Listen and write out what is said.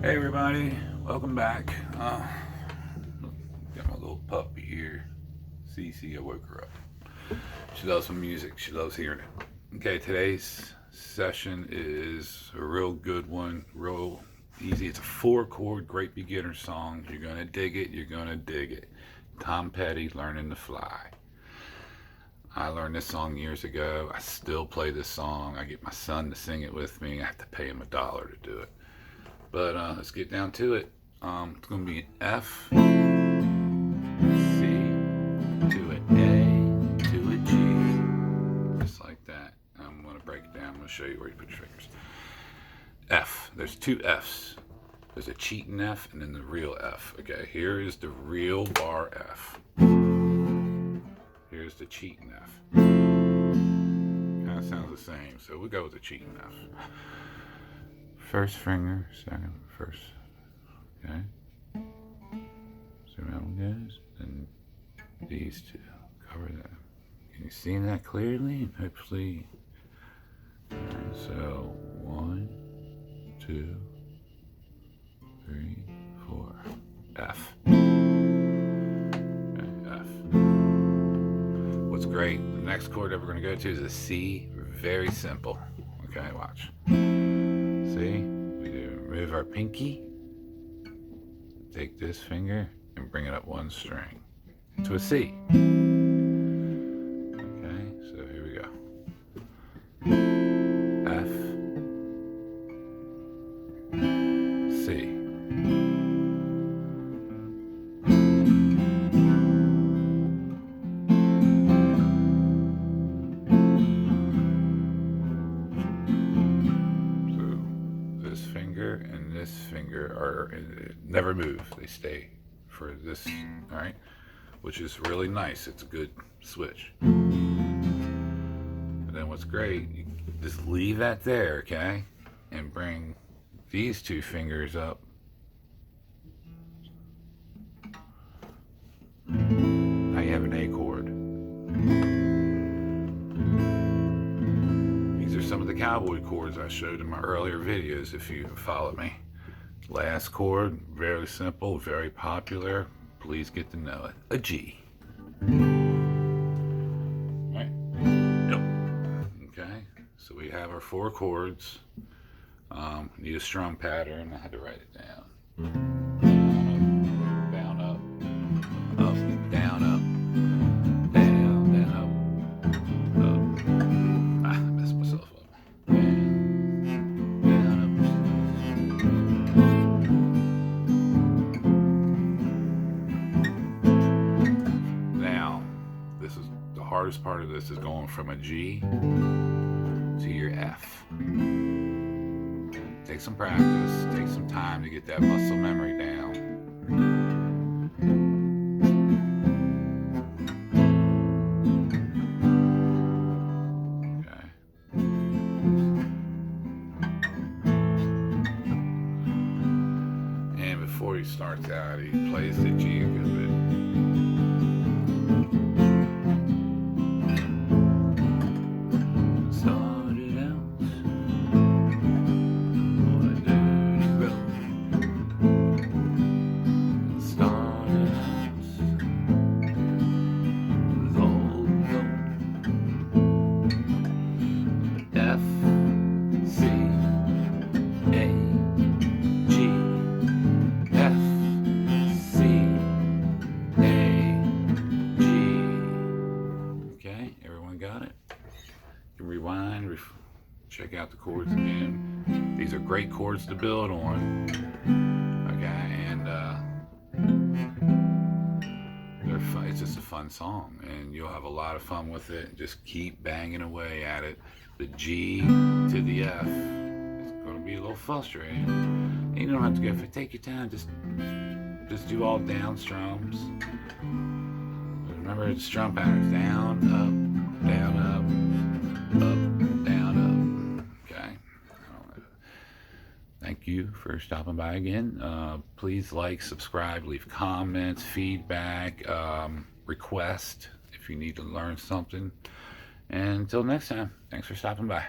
Hey everybody, welcome back. Got my little puppy here. Cece, I woke her up. She loves some music, she loves hearing it. Okay, today's session is a real good one, real easy. It's a 4-chord, great beginner song. You're gonna dig it, you're gonna dig it. Tom Petty, Learning to Fly. I learned this song years ago. I still play this song. I get my son to sing it with me. I have to pay him $1 to do it. But let's get down to it. It's going to be an F, C, to an A, to a G. Just like that. I'm going to break it down. I'm going to show you where you put your fingers. F. There's 2 F's. There's a cheating F and then the real F. Okay, here is the real bar F. Here's the cheating F. Kind of sounds the same, so we'll go with the cheating F. First finger, second, first. Okay. See how it goes? And these 2 cover that. Can you see that clearly? Hopefully. Alright, so 1, 2, 3, 4. F. Okay, F. What's great, the next chord that we're going to go to is a C. Very simple. Okay, watch. See, we do remove our pinky, take this finger and bring it up 1 string to a C. Okay, so here we go. F, C. And this finger are never move. They stay for this, all right, which is really nice. It's a good switch. And then what's great, you just leave that there, okay, and bring these 2 fingers up. Now you have an A chord. Some of the cowboy chords I showed in my earlier videos, if you followed me. Last chord, very simple, very popular. Please get to know it. A G. Right? Yep. Okay, so we have our 4 chords. Need a strum pattern. I had to write it down. Down, up, down, up. Hardest part of this is going from a G to your F. Take some practice, take some time to get that muscle memory down. Okay. And before he starts out, he plays the G a good bit. Got it? You can rewind, check out the chords again. These are great chords to build on. Okay, and they're fun. It's just a fun song, and you'll have a lot of fun with it. Just keep banging away at it. The G to the F is going to be a little frustrating. And you don't have to go for it. Take your time. Just do all down strums. Remember the strum patterns: down, up, down, up, down, up. Okay. Thank you for stopping by again. Please like, subscribe, leave comments, feedback, request if you need to learn something. And until next time, thanks for stopping by.